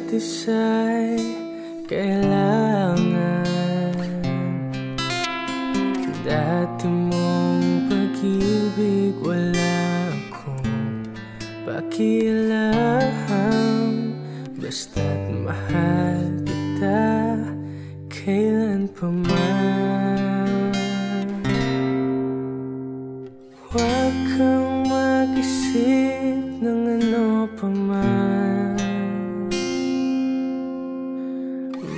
bawat isa'y kailangan. Dati mong pag-ibig wala akong pakialam, basta't mahal kita kailan pa man. Huwag kang mag-isip ng ano pa man,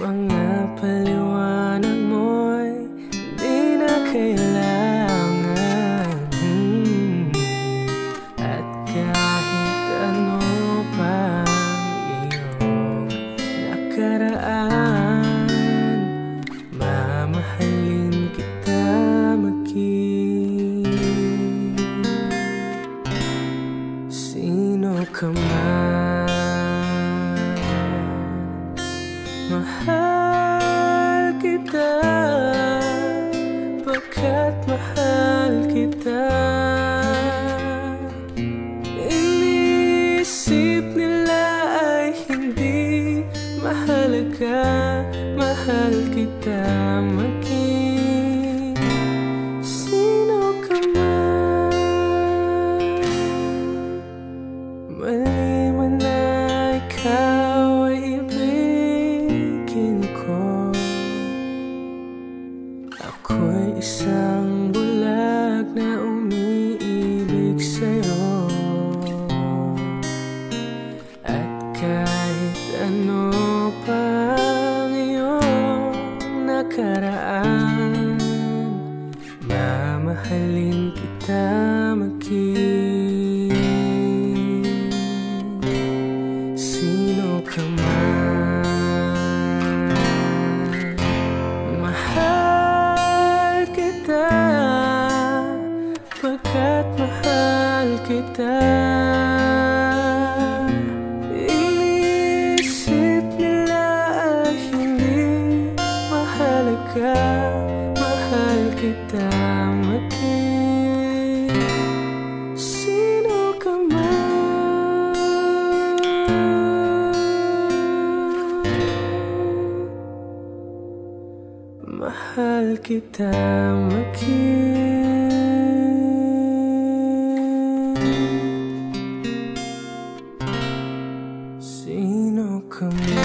mga paliwanag mo'y di na kailangan. At kahit ano pang iyong nakaraan, mamahalin kita maging sino ka man. Mahal kita pagkat mahal kita. Inisip nila ay hindi mahalaga, mahal kita maging sino ka man. Mali man na ikaw ay ibigin ko, ako'y isang bulag na umiibig sa'yo. At kahit ano pang iyong nakaraan, mamahalin kita maging sino ka man. Mahal kita pagkat mahal kita. Inisip nila ay hindi mahalaga, mahal kita maging sino ka man. Mahal kita maging sino ka man.